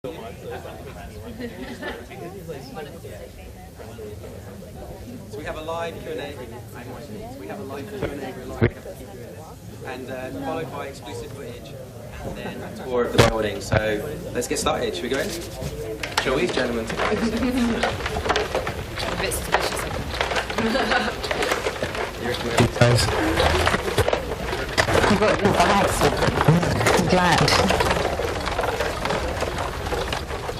We have a live Q&A. We have a live Q&A and followed by exclusive footage and then a tour of the building. So let's get started. Should we go in? Shall we, gentlemen? A bit suspicious. You've got your bags. I'm glad.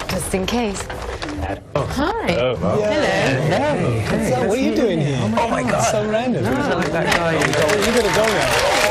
Just in case. Oh. Hi. Oh, wow. Hello. Hey. So, what are you doing here? Oh my God. So random. You like that guy? You gotta go now.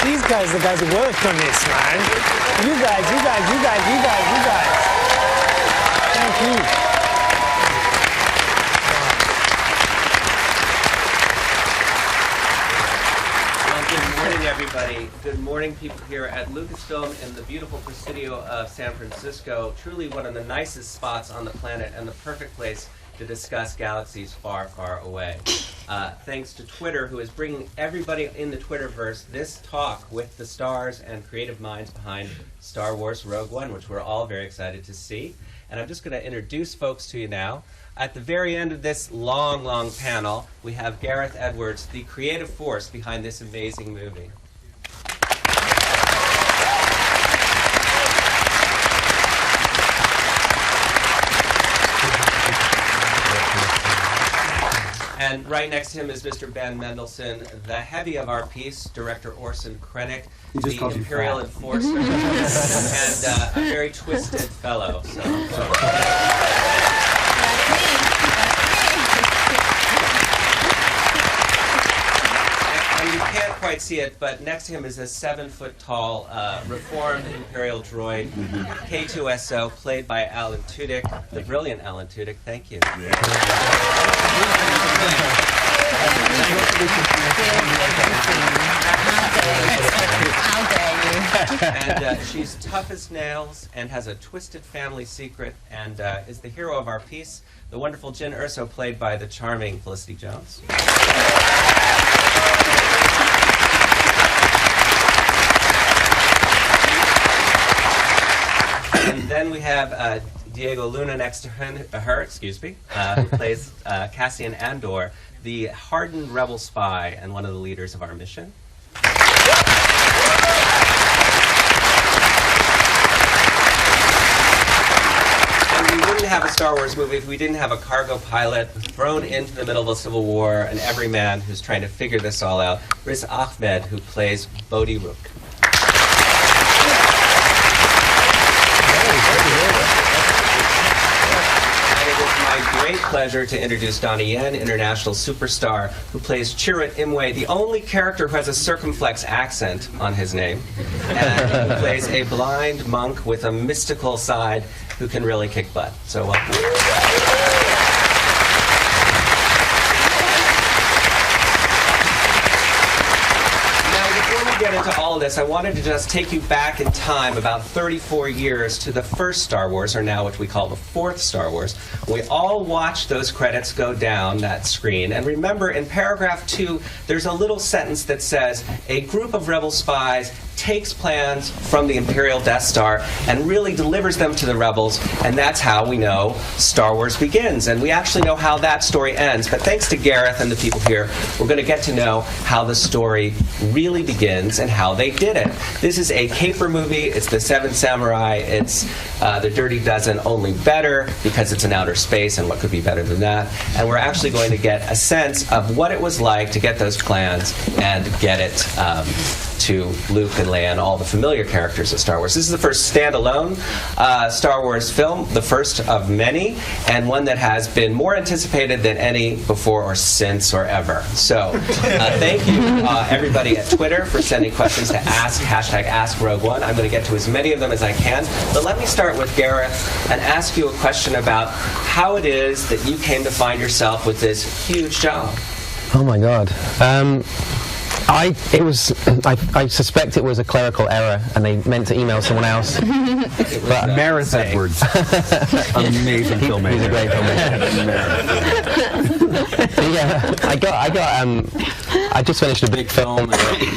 These guys, the guys who work on this, man. You guys. Thank you. Well, good morning, everybody. Good morning, people here at Lucasfilm in the beautiful Presidio of San Francisco. Truly one of the nicest spots on the planet and the perfect place to discuss galaxies far, far away. Thanks to Twitter, who is bringing everybody in the Twitterverse this talk with the stars and creative minds behind Star Wars Rogue One, which we're all very excited to see. And I'm just going to introduce folks to you now. At the very end of this long, long panel, we have Gareth Edwards, the creative force behind this amazing movie. And right next to him is Mr. Ben Mendelsohn, the heavy of our piece, director Orson Krennic, the Imperial Enforcer, and a very twisted fellow. And you can't quite see it, but next to him is a 7-foot-tall, reformed Imperial droid, K2SO, played by Alan Tudyk, the brilliant Alan Tudyk. Thank you. And she's tough as nails and has a twisted family secret and is the hero of our piece, the wonderful Jyn Erso, played by the charming Felicity Jones. And then we have Diego Luna next to her, who plays Cassian Andor, the hardened rebel spy and one of the leaders of our mission. And we wouldn't have a Star Wars movie if we didn't have a cargo pilot thrown into the middle of the Civil War, an everyman who's trying to figure this all out, Riz Ahmed, who plays Bodhi Rook. My great pleasure to introduce Donnie Yen, international superstar, who plays Chirrut Imwe, the only character who has a circumflex accent on his name, and who plays a blind monk with a mystical side who can really kick butt. So welcome. Get into all of this, I wanted to just take you back in time about 34 years to the first Star Wars, or now what we call the fourth Star Wars. We all watched those credits go down that screen, and remember in paragraph 2 there's a little sentence that says a group of rebel spies takes plans from the Imperial Death Star and really delivers them to the rebels, and that's how we know Star Wars begins. And we actually know how that story ends, but thanks to Gareth and the people here, we're going to get to know how the story really begins and how they did it. This is a caper movie. It's the Seven Samurai. It's the Dirty Dozen, only better because it's in outer space, and what could be better than that? And we're actually going to get a sense of what it was like to get those plans and get it to Luke and Leia and all the familiar characters of Star Wars. This is the first standalone Star Wars film, the first of many, and one that has been more anticipated than any before or since or ever. So thank you, everybody at Twitter, for sending questions to ask, #AskRogue1. I'm going to get to as many of them as I can, but let me start with Gareth and ask you a question about how it is that you came to find yourself with this huge job. Oh my God. I suspect it was a clerical error, and they meant to email someone else. But Marith Edwards, amazing filmmaker. He's a great filmmaker. Yeah, I just finished a big film,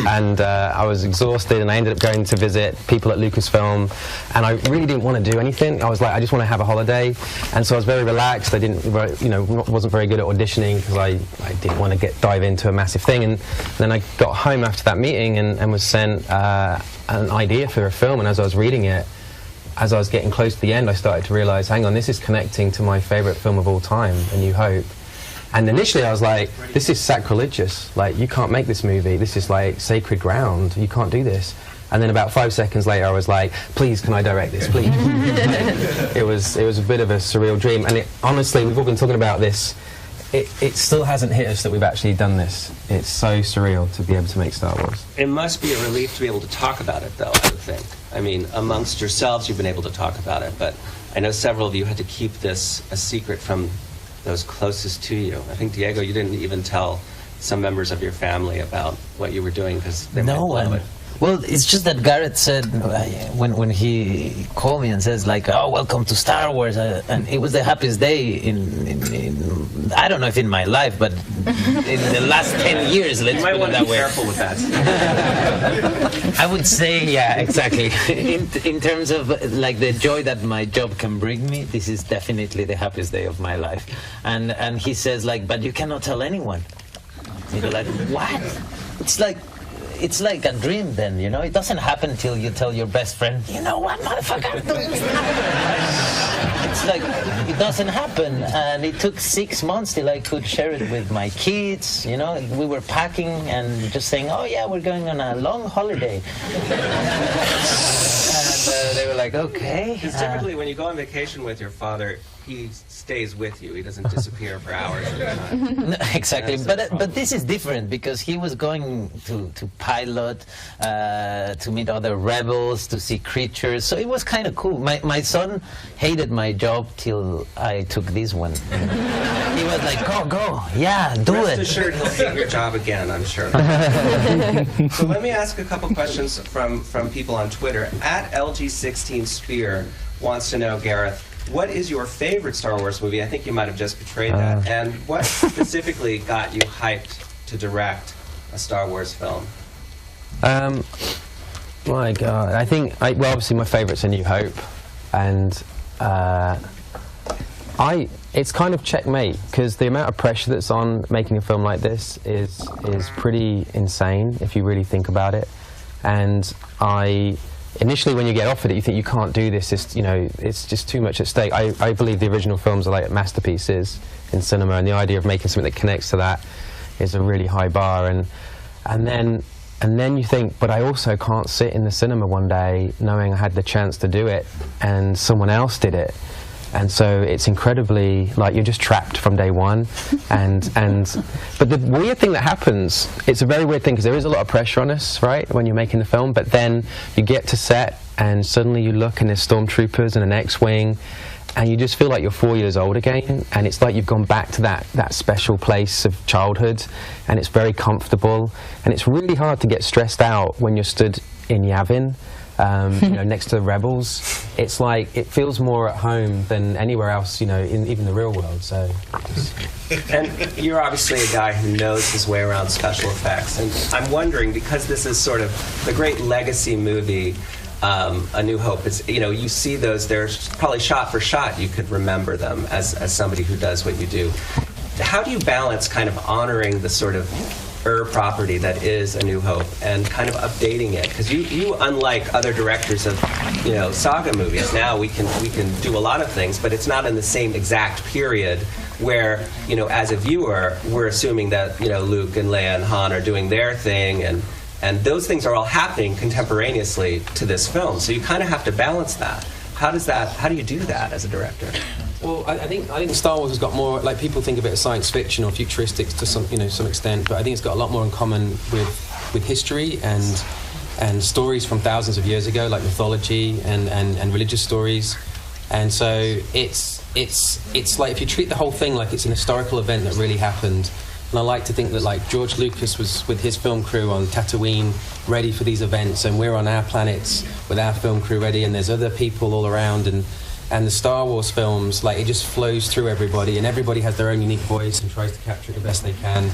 and I was exhausted, and I ended up going to visit people at Lucasfilm, and I really didn't want to do anything. I was like, I just want to have a holiday, and so I was very relaxed. I didn't, wasn't very good at auditioning because I didn't want to dive into a massive thing, and then I got home after that meeting and was sent an idea for a film, and as I was reading it, as I was getting close to the end, I started to realize, hang on, this is connecting to my favorite film of all time, A New Hope. And initially I was like, this is sacrilegious, like you can't make this movie, this is like sacred ground, you can't do this. And then about 5 seconds later I was like, please can I direct this, please? It was a bit of a surreal dream, and honestly, we've all been talking about this. It still hasn't hit us that we've actually done this. It's so surreal to be able to make Star Wars. It must be a relief to be able to talk about it, though, I would think. I mean, amongst yourselves, you've been able to talk about it, but I know several of you had to keep this a secret from those closest to you. I think, Diego, you didn't even tell some members of your family about what you were doing because they might blow it. Well, it's just that Gareth said when he called me and says like, "Oh, welcome to Star Wars," and it was the happiest day in I don't know if in my life, but in the last 10 years. Let's you might put want it to that be way. careful with that. I would say, yeah, exactly. in terms of like the joy that my job can bring me, this is definitely the happiest day of my life. And he says like, "But you cannot tell anyone." You're like, what? It's like a dream then, you know? It doesn't happen till you tell your best friend, you know what, motherfucker, I'm doing this. It's like, it doesn't happen. And it took 6 months till I could share it with my kids, you know? We were packing and just saying, oh yeah, we're going on a long holiday. And they were like, okay. Because typically when you go on vacation with your father, he stays with you. He doesn't disappear for hours at a time. No, exactly, but this is different because he was going to pilot, to meet other rebels, to see creatures. So it was kind of cool. My son hated my job till I took this one. He was like, go, yeah, do Rest it. assured he'll hate your job again, I'm sure. So let me ask a couple questions from people on Twitter. At LG16Spear wants to know, Gareth, what is your favorite Star Wars movie? I think you might have just betrayed that. And what specifically got you hyped to direct a Star Wars film? My God, I think, well, obviously my favourite's A New Hope, and it's kind of checkmate, because the amount of pressure that's on making a film like this is pretty insane if you really think about it. And initially when you get offered it, you think you can't do this, it's just too much at stake. I believe the original films are like masterpieces in cinema, and the idea of making something that connects to that is a really high bar. And then you think, but I also can't sit in the cinema one day knowing I had the chance to do it and someone else did it. And so it's incredibly, like, you're just trapped from day one. But the weird thing that happens, it's a very weird thing, because there is a lot of pressure on us, right, when you're making the film, but then you get to set and suddenly you look and there's stormtroopers and an X-Wing, and you just feel like you're 4 years old again, and it's like you've gone back to that special place of childhood, and it's very comfortable, and it's really hard to get stressed out when you're stood in Yavin, next to the rebels. It's like, it feels more at home than anywhere else, in even the real world. So. And you're obviously a guy who knows his way around special effects, and I'm wondering, because this is sort of the great legacy movie, A New Hope, it's, you see those, they're probably shot for shot, you could remember them as somebody who does what you do. How do you balance kind of honoring the sort of property that is A New Hope and kind of updating it? Because you, unlike other directors of saga movies, now we can do a lot of things, but it's not in the same exact period where as a viewer we're assuming that Luke and Leia and Han are doing their thing, and And those things are all happening contemporaneously to this film. So you kind of have to balance that. How do you do that as a director? Well, I think Star Wars has got more, like, people think of it as science fiction or futuristic to some extent, but I think it's got a lot more in common with history and stories from thousands of years ago, like mythology and religious stories. And so it's like, if you treat the whole thing like it's an historical event that really happened. And I like to think that, like, George Lucas was with his film crew on Tatooine ready for these events, and we're on our planets with our film crew ready, and there's other people all around, and the Star Wars films, like, it just flows through everybody, and everybody has their own unique voice and tries to capture it the best they can.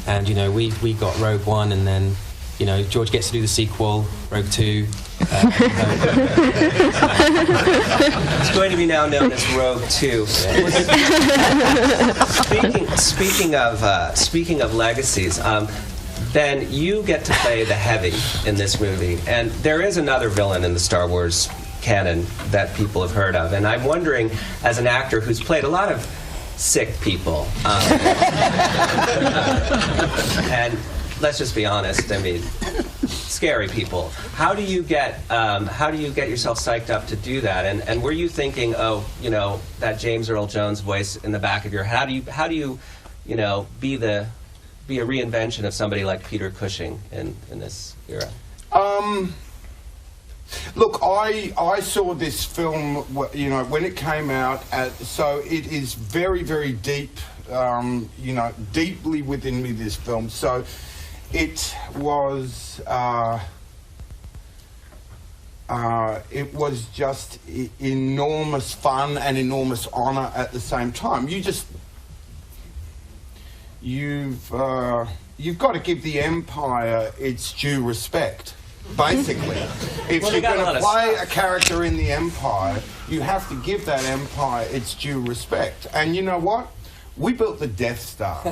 And, you know, we got Rogue One, and then, you know, George gets to do the sequel, Rogue 2. It's going to be now known as Rogue 2. Speaking of legacies, Ben, you get to play the Heavy in this movie, and there is another villain in the Star Wars canon that people have heard of, and I'm wondering, as an actor who's played a lot of sick people, and let's just be honest, I mean, scary people. How do you get yourself psyched up to do that? And were you thinking, oh, you know, that James Earl Jones voice in the back of your head? How do you be a reinvention of somebody like Peter Cushing in this era? Look, I saw this film, you know, when it came out. So it is very, very deep, you know, deeply within me, this film. So it was just enormous fun and enormous honor at the same time. You've got to give the Empire its due respect, basically. If you're going to play a character in the Empire, you have to give that Empire its due respect. And you know what? We built the Death Star.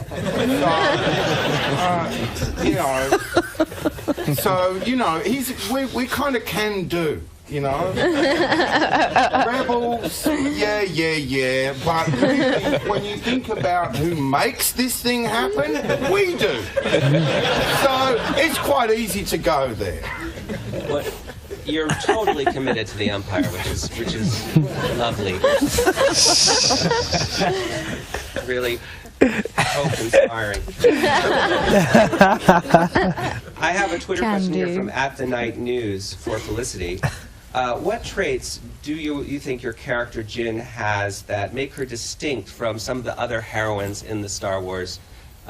We kind of can do, you know. Rebels, yeah. But really, when you think about who makes this thing happen, we do. So it's quite easy to go there. Well, you're totally committed to the Empire, which is lovely. Really hope-inspiring. I have a Twitter question here from @TheNightNews for Felicity. What traits do you think your character Jyn has that make her distinct from some of the other heroines in the Star Wars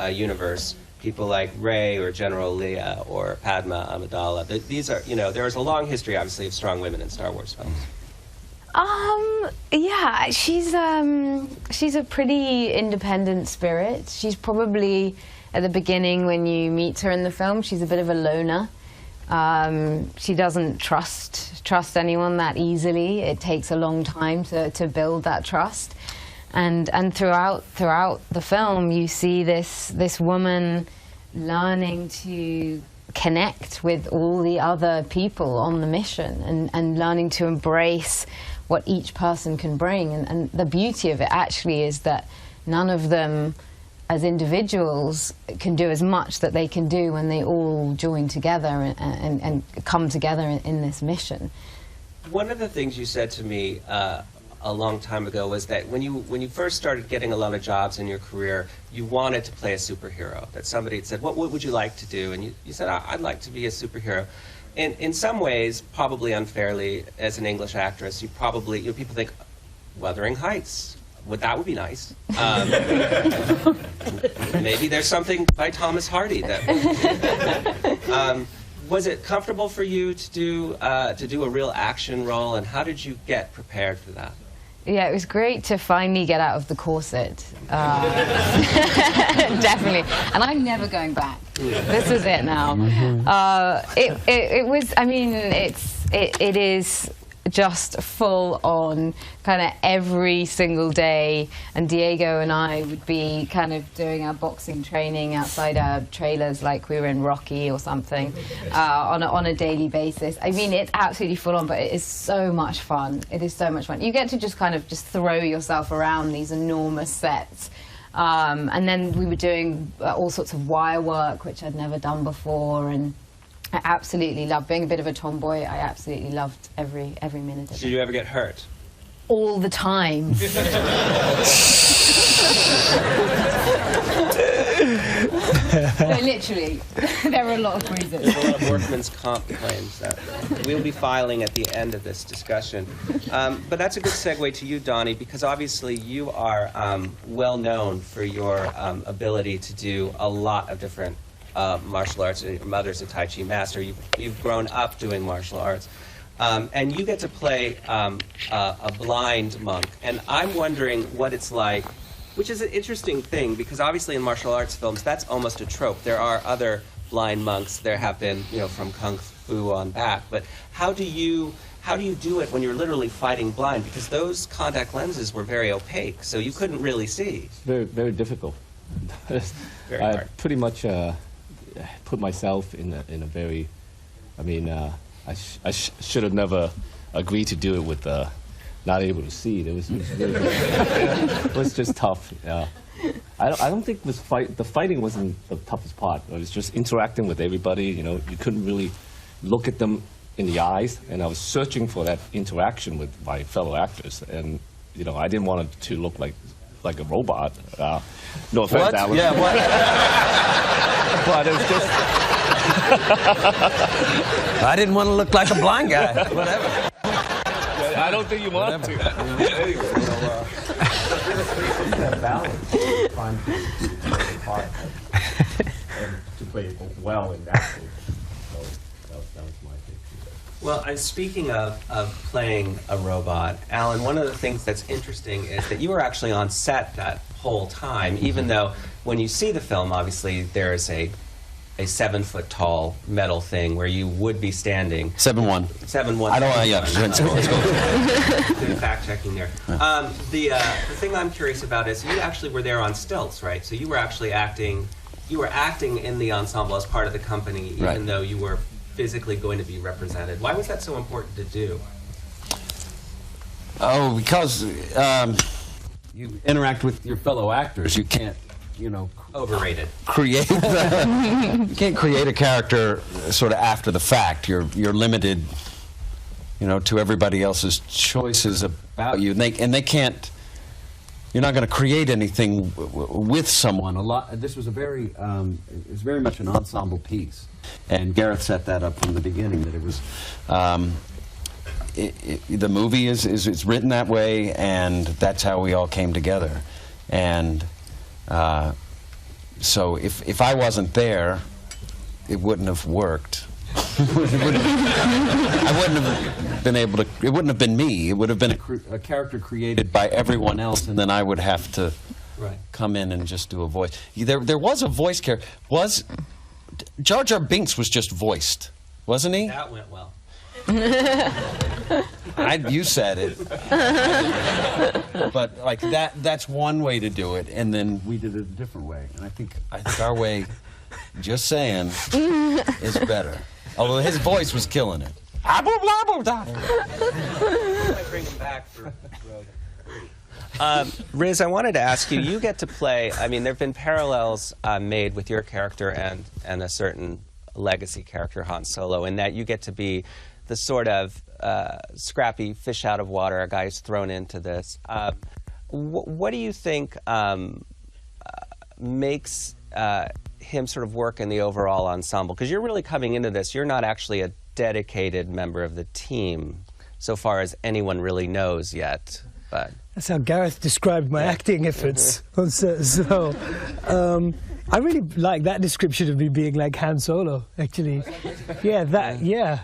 universe? People like Rey or General Leia or Padma Amidala. These are, you know, there is a long history, obviously, of strong women in Star Wars films. Yeah, she's a pretty independent spirit. She's probably, at the beginning when you meet her in the film, she's a bit of a loner. She doesn't trust anyone that easily. It takes a long time to build that trust. And throughout the film, you see this woman learning to connect with all the other people on the mission and learning to embrace what each person can bring. And the beauty of it actually is that none of them as individuals can do as much that they can do when they all join together and come together in this mission. One of the things you said to me a long time ago was that when you first started getting a lot of jobs in your career, you wanted to play a superhero. That somebody had said, what would you like to do? And you said, I'd like to be a superhero. In some ways, probably unfairly, as an English actress, people think, Wuthering Heights. That would be nice. Maybe there's something by Thomas Hardy that. Was it comfortable for you to do a real action role, and how did you get prepared for that? Yeah, it was great to finally get out of the corset. Definitely. And I'm never going back. This is it now. It was, I mean, it is just full on kind of every single day, and Diego and I would be kind of doing our boxing training outside our trailers like we were in Rocky or something on a daily basis. I mean, it's absolutely full on, but it is so much fun. It is so much fun. You get to just kind of just throw yourself around these enormous sets. And then we were doing all sorts of wire work, which I'd never done before, and I absolutely loved being a bit of a tomboy. I absolutely loved every minute of Did it. you ever get hurt? All the time. No, literally. There were a lot of bruises. There's a lot of workman's comp claims that we'll be filing at the end of this discussion. But that's a good segue to you, Donnie, because obviously you are well known for your ability to do a lot of different martial arts. Your mother's a Tai Chi master. You've grown up doing martial arts. And you get to play a blind monk. And I'm wondering what it's like, which is an interesting thing, because obviously in martial arts films, that's almost a trope. There are other blind monks. There have been, from Kung Fu on back. But how do you do it when you're literally fighting blind? Because those contact lenses were very opaque, so you couldn't really see. Very, very difficult. Very I hard. pretty much put myself in a very, I should have never agreed to do it with not able to see. It was really, it was just tough. Yeah. I don't think the fighting wasn't the toughest part. It was just interacting with everybody. You couldn't really look at them in the eyes, and I was searching for that interaction with my fellow actors. And I didn't want it to look like a robot. No offense, What? Alan. Yeah, what? But it was just. I didn't want to look like a blind guy. Whatever. I don't think you want to. Anyway, to play well in that case. So that was my thing. Well, and speaking of playing a robot, Alan, one of the things that's interesting is that you were actually on set that whole time, even though when you see the film, obviously, there is a 7-foot-tall metal thing where you would be standing. 7'1". 7'1". I don't. Yeah. Let's go. Good fact checking there. The thing I'm curious about is you actually were there on stilts, right? So you were actually acting. You were acting in the ensemble as part of the company, even Right. though you were physically going to be represented. Why was that so important to do? Oh, because you interact with your fellow actors. You can't, Overrated. create. You can't create a character sort of after the fact. You're limited, to everybody else's choices about you, and they can't. You're not going to create anything with someone. This was it was very much an ensemble piece, and Gareth set that up from the beginning. That it was. The movie is written that way, and that's how we all came together, and. So if I wasn't there, it wouldn't have worked. I wouldn't have been able to. It wouldn't have been me. It would have been a character created by everyone else, and then I would have to come in and just do a voice. There was a voice character. Jar Jar Binks was just voiced, wasn't he? That went well. You said it. But like that's one way to do it, and then we did it a different way. And I think our way, just saying, is better. Although his voice was killing it. I bring him back for Road 3. Riz, I wanted to ask you, you get to play, there have been parallels made with your character and a certain legacy character, Han Solo, in that you get to be the sort of scrappy fish out of water, a guy who's thrown into this. What do you think makes him sort of work in the overall ensemble? Because you're really coming into this, you're not actually a dedicated member of the team, so far as anyone really knows yet. But that's how Gareth described my acting efforts on set. So I really like that description of me being like Han Solo, actually. Yeah, that, yeah.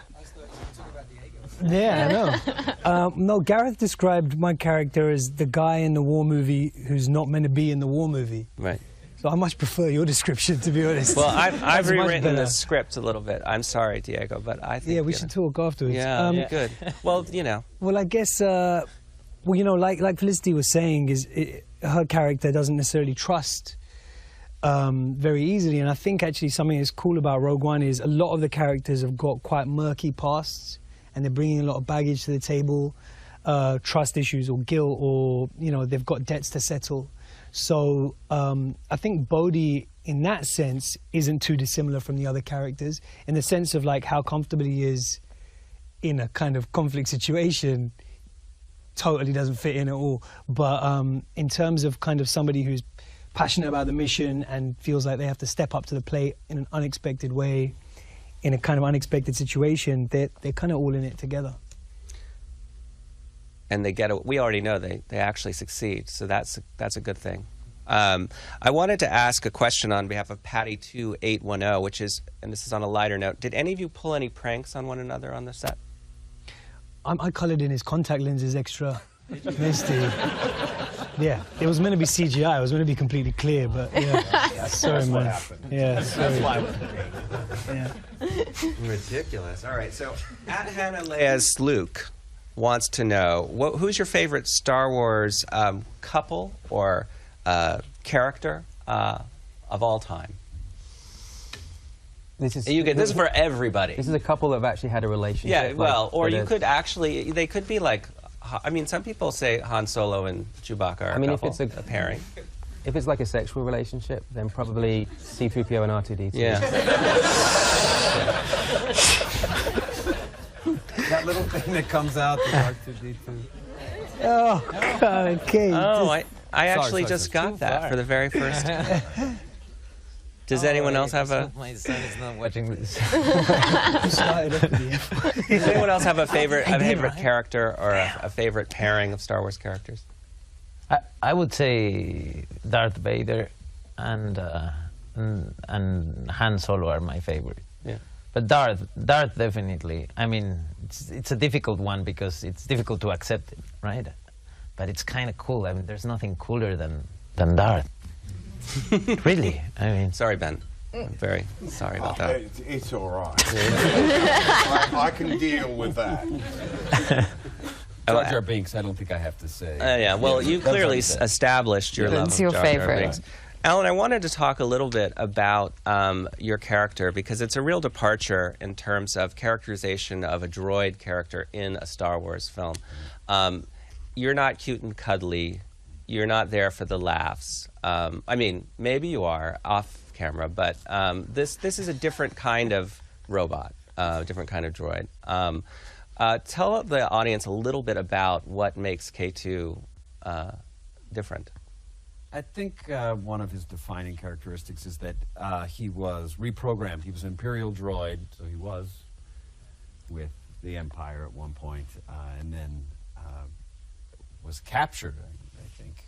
Yeah, I know. No, Gareth described my character as the guy in the war movie who's not meant to be in the war movie. right. So I much prefer your description, to be honest. Well, I've That's much rewritten better. the script a little bit. I'm sorry, Diego, but I think Yeah, we should talk afterwards. Yeah, good. Well, Well, I guess, like Felicity was saying, her character doesn't necessarily trust very easily. And I think actually something that's cool about Rogue One is a lot of the characters have got quite murky pasts, and they're bringing a lot of baggage to the table, trust issues or guilt, or they've got debts to settle. So I think Bodhi, in that sense, isn't too dissimilar from the other characters, in the sense of like how comfortable he is in a kind of conflict situation. Totally doesn't fit in at all. But in terms of kind of somebody who's passionate about the mission and feels like they have to step up to the plate in an unexpected way, in a kind of unexpected situation, they're kind of all in it together. And they get it. We already know they actually succeed, so that's a good thing. I wanted to ask a question on behalf of Patty2810, which is, and this is on a lighter note, did any of you pull any pranks on one another on the set? I coloured in his contact lenses extra misty. Yeah, it was meant to be CGI. It was meant to be completely clear, but yeah. Sorry, man. What happened. Yeah, sorry. Yeah. Ridiculous. All right, so at Hannah Leia's Luke wants to know, who's your favorite Star Wars couple or character of all time? This is This is for everybody. This is a couple that have actually had a relationship. Yeah, well, like, or you could actually, they could be like, I mean, some people say Han Solo and Chewbacca are a couple, if it's a pairing. If it's like a sexual relationship, then probably C-3PO and R2-D2. Yeah. That little thing that comes out, the R2-D2. Oh, okay. Oh, I actually just got that for the very first time. Does anyone else have a... My son is not watching this. Does anyone else have a favorite character or a favorite pairing of Star Wars characters? I would say Darth Vader and Han Solo are my favorite. Yeah. But Darth definitely. I mean, it's a difficult one because it's difficult to accept it, right? But it's kind of cool. I mean, there's nothing cooler than Darth. Really, I mean. Sorry, Ben. I'm very sorry about that. It's all right. I can deal with that. Jar Jar Binks, I don't think I have to say. Yeah, well, you clearly established your love of your Jar Jar favorite. Binks. Alan, I wanted to talk a little bit about your character because it's a real departure in terms of characterization of a droid character in a Star Wars film. You're not cute and cuddly. You're not there for the laughs. I mean, maybe you are off camera, but this is a different kind of robot, different kind of droid. Tell the audience a little bit about what makes K2 different. I think one of his defining characteristics is that he was reprogrammed. He was an Imperial droid, so he was with the Empire at one point, and then was captured, I think,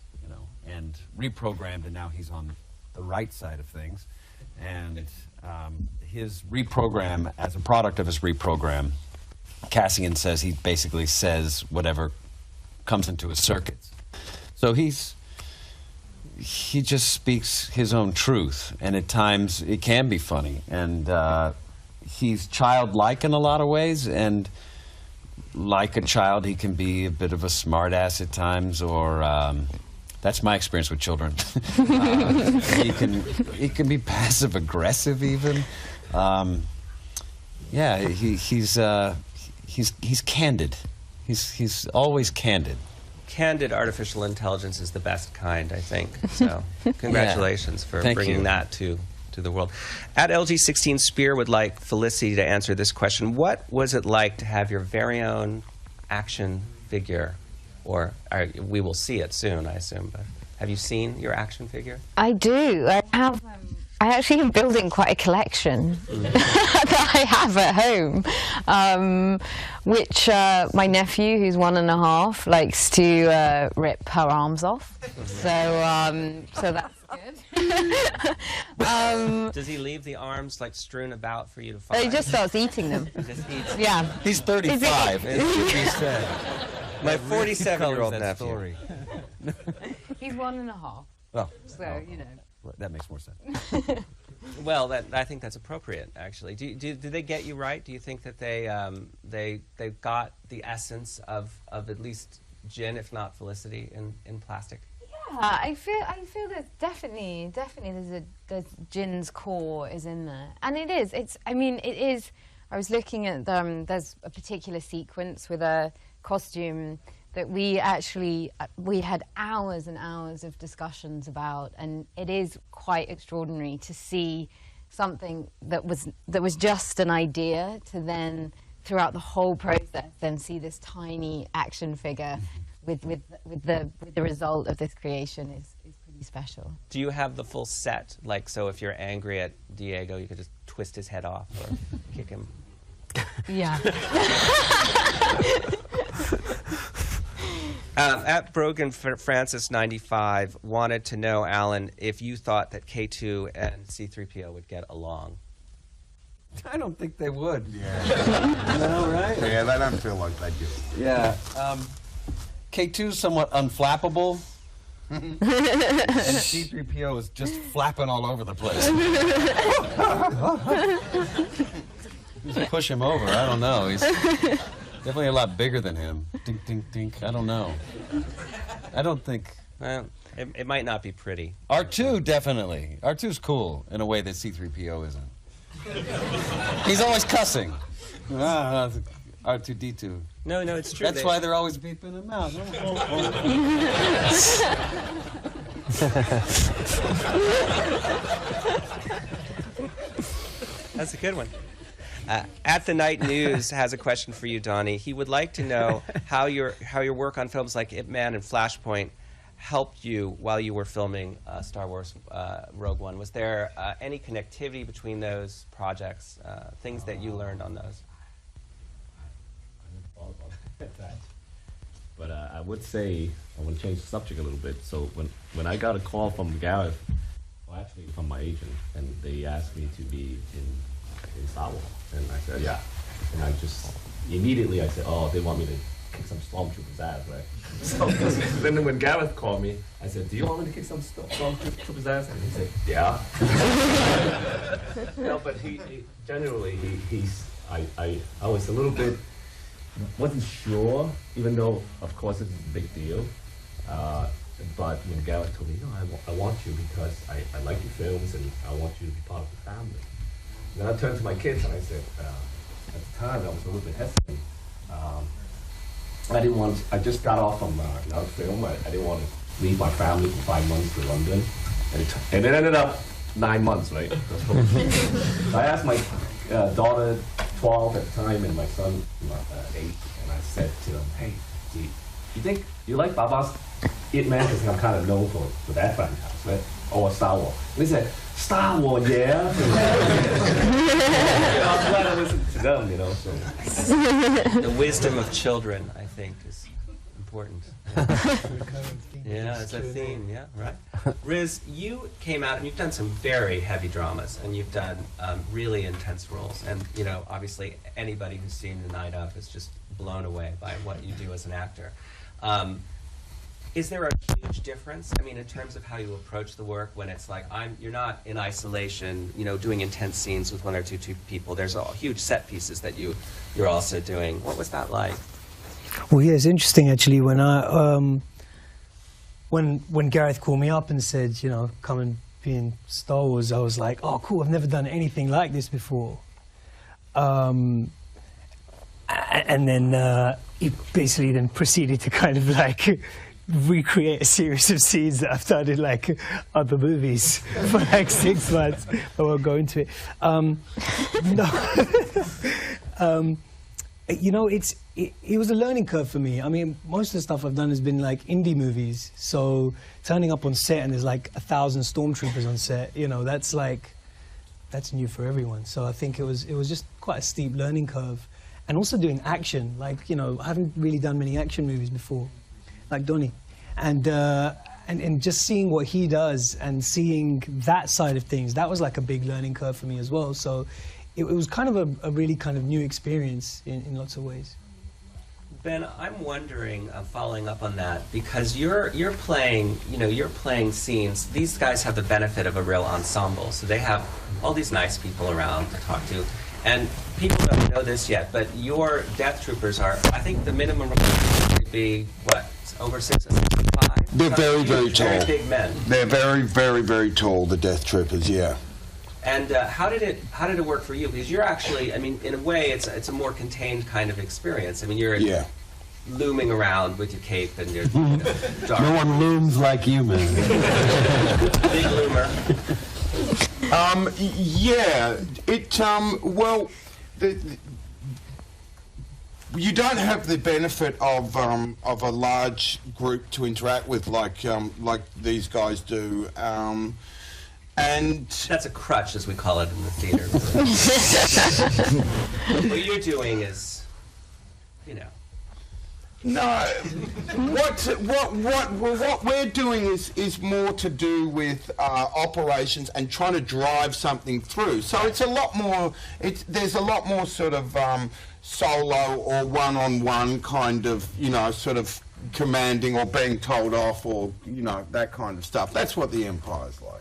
and reprogrammed, and now he's on the right side of things. And his reprogram, as a product of his reprogram, Cassian says he basically says whatever comes into his circuits. So he just speaks his own truth, and at times it can be funny. And he's childlike in a lot of ways, and like a child, he can be a bit of a smartass at times, or that's my experience with children. He can be passive aggressive even. Yeah, he's candid. He's always candid. Candid artificial intelligence is the best kind, I think. So, congratulations for bringing that to the world. At LG16 Spear would like Felicity to answer this question. What was it like to have your very own action figure? Or we will see it soon, I assume. But have you seen your action figure? I do. I actually am building quite a collection that I have at home, which my nephew, who's 1.5, likes to rip her arms off. So that's good. Does he leave the arms like strewn about for you to find? He just starts eating them. He just eats. Yeah. He's 35. He said. My 47-year-old nephew. Story. He's 1.5. Oh, So, you know. that makes more sense. Well, I think that's appropriate, actually. Do they get you right? Do you think that they got the essence of at least Jyn, if not Felicity, in plastic? Yeah, I feel there's definitely there's Jyn's core is in there, and it is. I was looking at there's a particular sequence with a costume that we had hours and hours of discussions about, and it is quite extraordinary to see something that was just an idea to then, throughout the whole process, then see this tiny action figure with the result of this creation is pretty special. Do you have the full set? Like, so if you're angry at Diego, you could just twist his head off or kick him. Yeah. At Brogan Francis 95 wanted to know, Alan, if you thought that K2 and C-3PO would get along. I don't think they would. Yeah. No, right? Yeah, they don't feel like they do. Yeah. K2's somewhat unflappable. And C-3PO is just flapping all over the place. Just push him over. I don't know. He's definitely a lot bigger than him. Dink, dink, dink. I don't know. I don't think. It might not be pretty. R2, definitely. R2's cool in a way that C-3PO isn't. He's always cussing. R2-D2. No, it's true. That's why they're always beeping him out. That's a good one. At the Night News has a question for you, Donnie. He would like to know how your work on films like Ip Man and Flashpoint helped you while you were filming Star Wars Rogue One. Was there any connectivity between those projects, things that you learned on those? But I would say, I want to change the subject a little bit. So when I got a call from Gareth, well, actually from my agent, and they asked me to be in Star Wars, and I said, yeah. And I just, immediately I said, oh, they want me to kick some stormtroopers' ass, right? So then when Gareth called me, I said, do you want me to kick some stormtroopers' ass? And he said, yeah. No, but he generally, I was a little bit, wasn't sure, even though, of course, it's a big deal. But when Gareth told me, no, I want you because I like your films and I want you to be part of the family. Then I turned to my kids and I said, at the time I was a little bit hesitant. I just got off from another film. I didn't want to leave my family for 5 months to London. And it ended up 9 months, right? So I asked my daughter, 12 at the time, and my son, 8, and I said to them, hey, do you think you like Baba's Ip Man? Because I'm kind of known for that franchise, right? Or Star Wars. And they said, Star Wars, yeah. I'm glad I listened to them, you know. So. The wisdom of children, I think, is important. Yeah, it's a theme, yeah, right. Riz, you came out and you've done some very heavy dramas, and you've done really intense roles. And, you know, obviously anybody who's seen The Night Of is just blown away by what you do as an actor. Is there a huge difference, I mean, in terms of how you approach the work when it's like, you're not in isolation, you know, doing intense scenes with one or two people. There's all huge set pieces that you're also doing. What was that like? Well, yeah, it's interesting actually when when Gareth called me up and said, you know, come and be in Star Wars, I was like, oh, cool, I've never done anything like this before. And then he basically then proceeded to kind of like recreate a series of scenes that I've done in like other movies for like 6 months. I won't go into it. You know, it was a learning curve for me. I mean, most of the stuff I've done has been like indie movies. So turning up on set and there's like 1,000 stormtroopers on set, you know, that's new for everyone. So I think it was just quite a steep learning curve. And also doing action, like, you know, I haven't really done many action movies before, like Donnie. And just seeing what he does and seeing that side of things, that was like a big learning curve for me as well. So it was kind of a really kind of new experience in lots of ways. Ben, I'm wondering, following up on that, because you're playing, you know, you're playing scenes. These guys have the benefit of a real ensemble, so they have all these nice people around to talk to. And people don't know this yet, but your Death Troopers are, I think the minimum requirement would be, what, over 6'5"? They're very, very tall. Very big men. They're very, very, very tall, the Death Troopers, yeah. And how did it work for you? Because you're actually, I mean, in a way, it's a more contained kind of experience. I mean, you're Yeah. looming around with your cape and your dark. No one looms like you, man. Big loomer. Yeah, well, you don't have the benefit of a large group to interact with like these guys do, and That's a crutch, as we call it in the theater. What you're doing is, you know. no, what we're doing is more to do with operations and trying to drive something through. So it's a lot more. There's a lot more sort of solo or one-on-one kind of, sort of commanding or being told off or, that kind of stuff. That's what the Empire's like.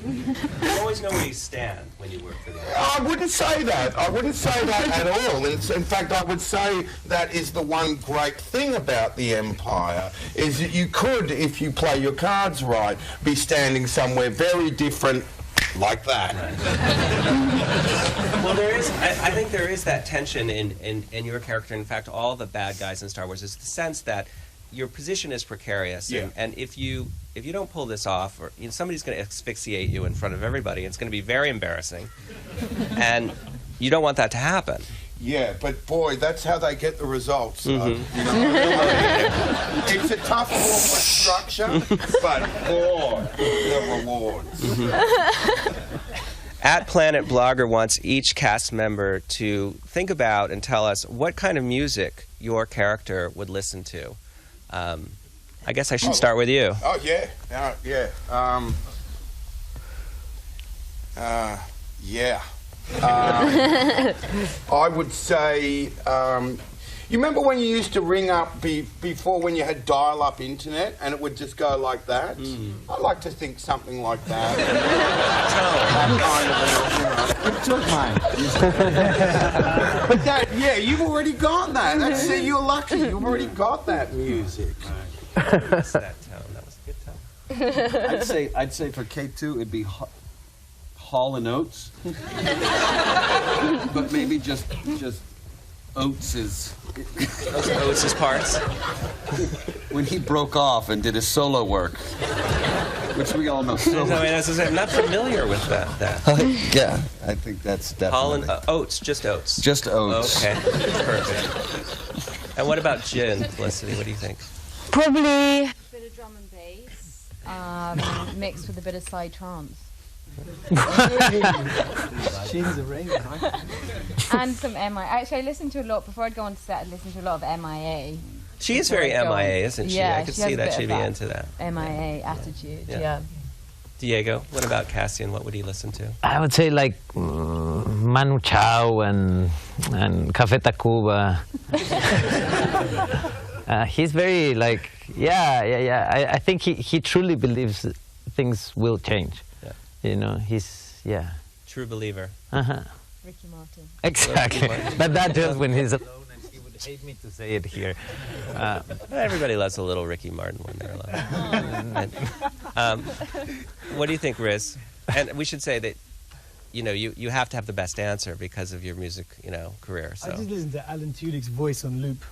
You always know where you stand when you work for the Empire. I wouldn't say that. I wouldn't say that at all. In fact, I would say that is the one great thing about the Empire, is that you could, if you play your cards right, be standing somewhere very different like that. Well, I think there is that tension in your character. In fact, all the bad guys in Star Wars is the sense that your position is precarious, Yeah. and if you don't pull this off, or somebody's going to asphyxiate you in front of everybody, it's going to be very embarrassing, and you don't want that to happen. Yeah, but boy, that's how they get the results. It's a tough corporate structure, but boy, the rewards. At Planet Blogger wants each cast member to think about and tell us what kind of music your character would listen to. I guess I should start with you. Oh, yeah. Yeah. I would say, you remember when you used to ring up before, when you had dial-up internet and it would just go like that? I'd like to think something like that. That kind of, Took mine. But that, yeah, you've already got that. See, you're lucky. You've already got that music. That's that tone. That was a good tone. I'd say for K2 it'd be Hall and Oates, but maybe just Oates's. Those are Oates' parts. When he broke off and did his solo work, which we all know so much. I'm not familiar with that. Yeah, I think that's definitely. Holland, Oates, just Oates. Just Oates. Okay, perfect. And what about Jin, Felicity? What do you think? Probably a bit of drum and bass, mixed with a bit of side trance. She's a ring, right? And some MIA. Actually, I listened to a lot, before I'd go on set, I listened to a lot of MIA. She is very MIA, isn't she? Yeah, I could she has see a that bit she'd of be that into that. MIA attitude, yeah. Diego, what about Cassian? What would he listen to? I would say like Manu Chao and Café Tacuba. He's very like, I think he truly believes that things will change. Yeah. He's, True believer. Ricky Martin. Exactly. But that just when he's alone, and he would hate me to say it here. Everybody loves a little Ricky Martin when they're alone. What do you think, Riz? And we should say that, you have to have the best answer because of your music, career. So. I just listen to Alan Tudyk's voice on loop.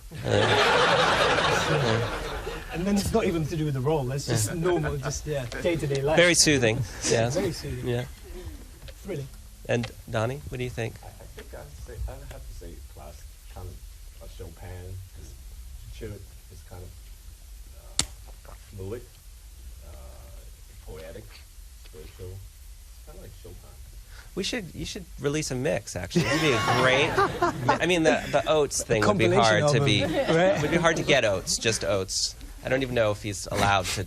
And then it's not even to do with the role. It's just normal, just day-to-day life. Very soothing. Yeah. Very soothing. Yeah. Really. And Donnie, what do you think? I think I'd have to say classic, kind of a Chopin, because Church is kind of fluid, poetic, spiritual. It's kind of like Chopin. You should release a mix. Actually, it'd be a great. I mean, the Oates thing would be hard to be. Right? Would be hard to get Oates, just Oates. I don't even know if he's allowed to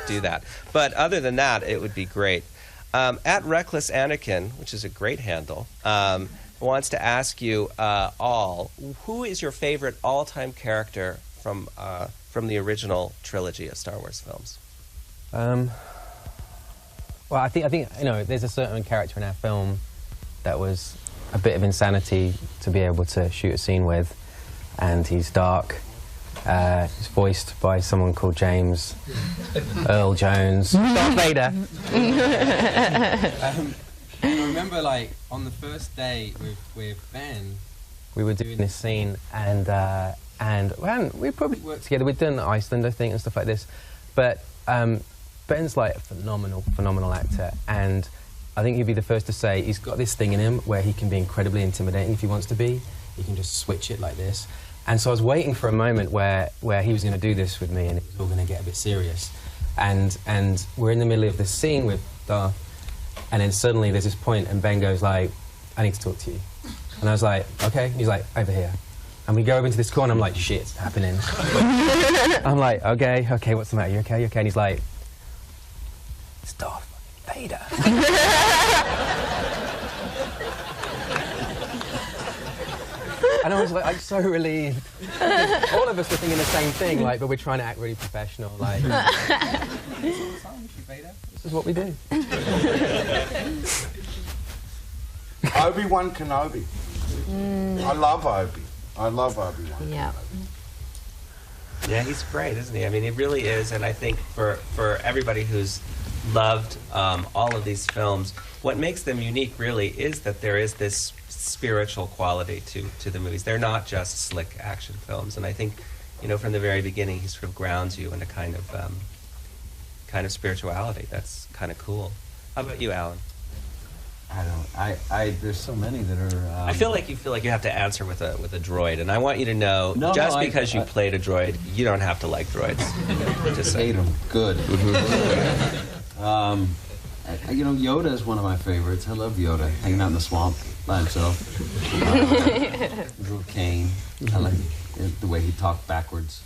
do that. But other than that, it would be great. At Reckless Anakin, which is a great handle, wants to ask you all, who is your favorite all-time character from the original trilogy of Star Wars films? Well, I think there's a certain character in our film that was a bit of insanity to be able to shoot a scene with, and he's dark. He's voiced by someone called James Earl Jones. Darth Vader. I remember, on the first day with Ben, we were doing this scene, and and man, we probably worked together. We'd done Iceland, I think, and stuff like this. But Ben's like a phenomenal actor, and I think he'd be the first to say he's got this thing in him where he can be incredibly intimidating if he wants to be. He can just switch it like this. And so I was waiting for a moment where he was going to do this with me, and it was all going to get a bit serious. And we're in the middle of this scene with Darth, and then suddenly there's this point, and Ben goes like, "I need to talk to you." And I was like, "Okay." He's like, "Over here." And we go over into this corner, I'm like, "Shit, it's happening." I'm like, okay, what's the matter? You okay? And he's like, "It's Darth Vader." And I was like, I'm so relieved. All of us were thinking the same thing, like, but we're trying to act really professional, like. This is what we do. Obi-Wan Kenobi. I love Obi. I love Obi-Wan. Yeah. Yeah, he's great, isn't he? I mean, he really is, and I think for everybody who's loved all of these films, what makes them unique really is that there is this spiritual quality to the movies. They're not just slick action films, and I think, from the very beginning, he sort of grounds you in a kind of spirituality. That's kind of cool. How about you, Alan? There's so many that are. I feel like you have to answer with a droid, and I want you to know, because you played a droid, you don't have to like droids. Just hate them. Good. Yoda is one of my favorites. I love Yoda, hanging out in the swamp by himself. Little cane. I like the way he talked backwards.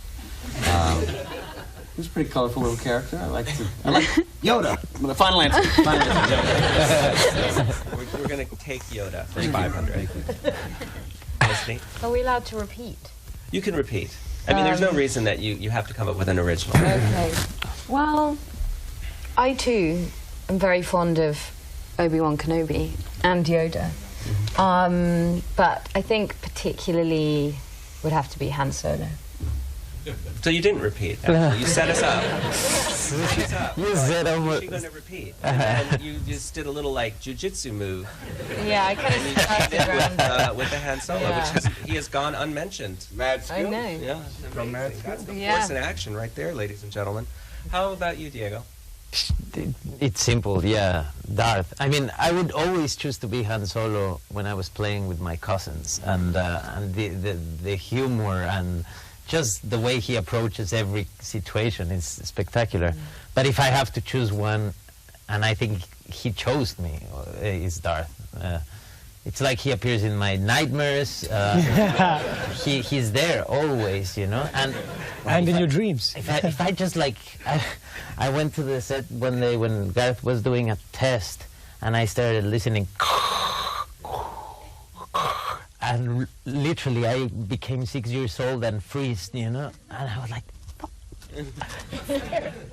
He's a pretty colorful little character. I like Yoda. The final answer. Yoda. We're going to take Yoda for 500. Felicity? Are we allowed to repeat? You can repeat. I mean, there's no reason that you have to come up with an original. Okay. Well, I too am very fond of Obi-Wan Kenobi and Yoda. But I think particularly would have to be Han Solo. So you didn't repeat, actually. You set us up. You said You're going to repeat. And you just did a little, jiu-jitsu move. Yeah, I kind of started around. With the Han Solo, which he has gone unmentioned. Mad skill. I know. Yeah, From Mad Skill. that's the force in action right there, ladies and gentlemen. How about you, Diego? It's simple, yeah. Darth. I mean, I would always choose to be Han Solo when I was playing with my cousins, and the humor and just the way he approaches every situation is spectacular. But if I have to choose one, and I think he chose me, is Darth. It's like he appears in my nightmares. He's there always, And in your dreams. If I just I went to the set one day when Gareth was doing a test, and I started listening. And literally, I became 6 years old and freezed, and I was like,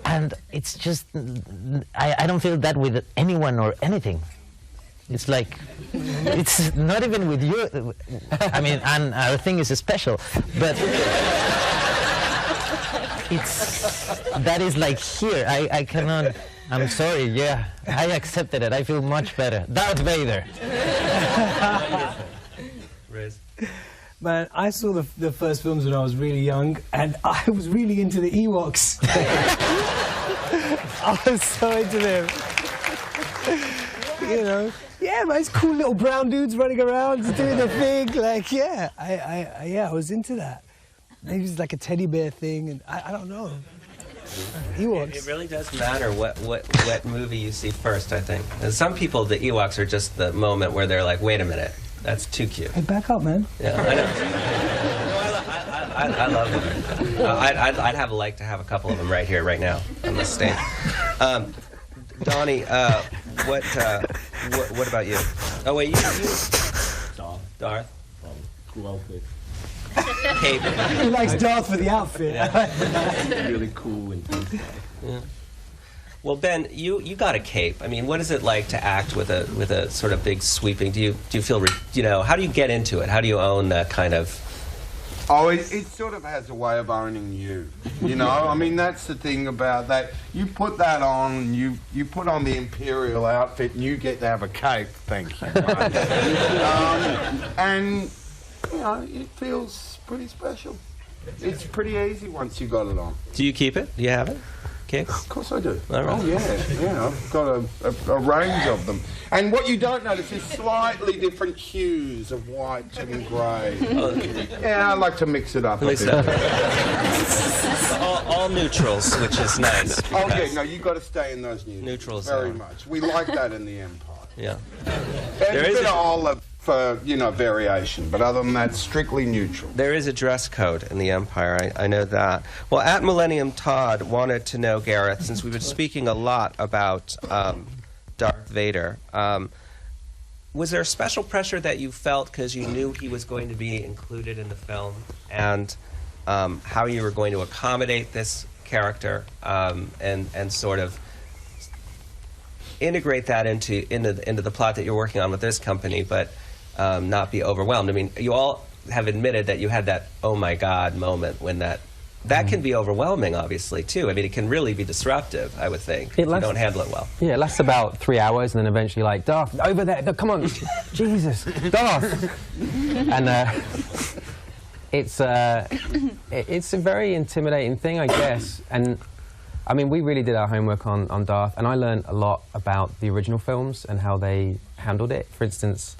and it's just, I don't feel that with anyone or anything. It's like, it's not even with you. I mean, and our thing is special, but that is like here. I cannot, I'm sorry, yeah, I accepted it. I feel much better. Darth Vader. Riz? Man, I saw the first films when I was really young, and I was really into the Ewoks. I was so into them. Yeah, man, it's cool little brown dudes running around doing their thing. I was into that. Maybe it's like a teddy bear thing, and I don't know. Ewoks. It really does matter what movie you see first, I think. And some people, the Ewoks are just the moment where they're like, wait a minute, that's too cute. Hey, back up, man. Yeah, I know. I love them. I'd like to have a couple of them right here, right now, on this stage. Donnie, what about you? Oh wait, you Darth. Cool outfit. Cape. He likes Darth for the outfit. Yeah. Really cool and Yeah. Well, Ben, you got a cape. I mean, what is it like to act with a sort of big sweeping? Do you feel how do you get into it? How do you own that kind of? Oh, it sort of has a way of owning you. I mean, that's the thing about that. You put that on, you put on the Imperial outfit, and you get to have a cape. Thank you. And it feels pretty special. It's pretty easy once you got it on. Do you keep it? Do you have it? Kicks? Of course I do. All right. Oh yeah. I've got a range of them. And what you don't notice is slightly different hues of white and grey. Yeah, I like to mix it up. At least all neutrals, which is nice. Oh yeah, no, you've got to stay in those neutrals. Very zone. much. We like that in the Empire. Yeah. And a bit of olive for, variation, but other than that, strictly neutral. There is a dress code in the Empire, I know that. Well, at Millennium Todd wanted to know, Gareth, since we've been speaking a lot about Darth Vader, was there a special pressure that you felt because you knew he was going to be included in the film, and how you were going to accommodate this character and sort of integrate that into the plot that you're working on with this company, but not be overwhelmed? I mean, you all have admitted that you had that "oh my God" moment when that can be overwhelming, obviously, too. I mean, it can really be disruptive, I would think, if you don't handle it well. Yeah, it lasts about 3 hours, and then eventually, like, Darth, over there, come on, Jesus, Darth. And it's a very intimidating thing, I guess. And I mean, we really did our homework on Darth, and I learned a lot about the original films and how they handled it. For instance,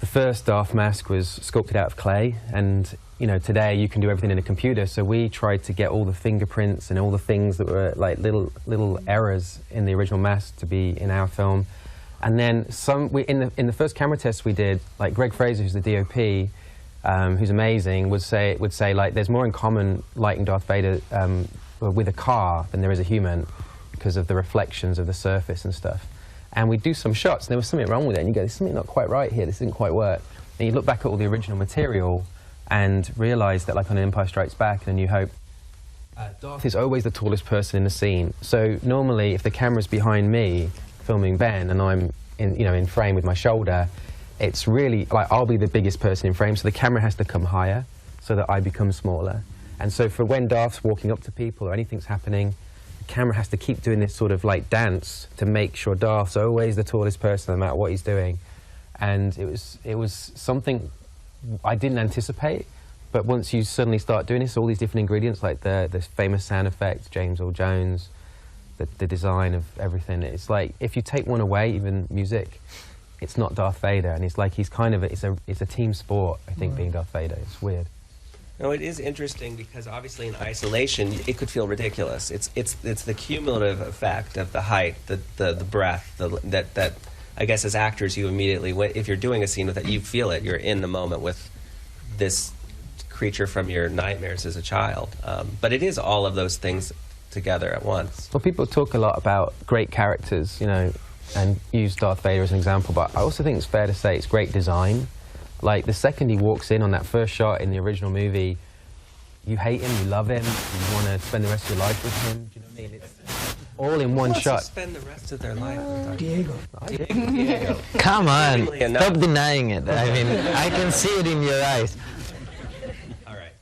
the first Darth mask was sculpted out of clay, and today you can do everything in a computer. So we tried to get all the fingerprints and all the things that were like little errors in the original mask to be in our film. And then in the first camera test we did, like Greg Fraser, who's the DOP, who's amazing, would say like there's more in common lighting Darth Vader with a car than there is a human because of the reflections of the surface and stuff. And we'd do some shots, and there was something wrong with it, and you go, there's something not quite right here, this didn't quite work. And you look back at all the original material and realise that, like on Empire Strikes Back and A New Hope, Darth is always the tallest person in the scene. So normally, if the camera's behind me filming Ben and I'm in frame with my shoulder, it's really like I'll be the biggest person in frame, so the camera has to come higher so that I become smaller. And so for when Darth's walking up to people or anything's happening, the camera has to keep doing this sort of like dance to make sure Darth's always the tallest person no matter what he's doing. And it was something I didn't anticipate, but once you suddenly start doing this, all these different ingredients, like the famous sound effects, James Earl Jones, the design of everything, it's like if you take one away, even music, it's not Darth Vader, and it's like he's kind of it's a team sport, I think, being Darth Vader. It's weird. No, it is interesting because obviously in isolation it could feel ridiculous. It's the cumulative effect of the height, the breath, that I guess as actors you immediately, if you're doing a scene with it, you feel it. You're in the moment with this creature from your nightmares as a child. But it is all of those things together at once. Well, people talk a lot about great characters, and use Darth Vader as an example, but I also think it's fair to say it's great design. Like, the second he walks in on that first shot in the original movie, you hate him, you love him, you want to spend the rest of your life with him. Do you know what I mean? It's all in one shot. Spend the rest of their life with Diego. Come on, stop denying it. I mean, I can see it in your eyes. All right.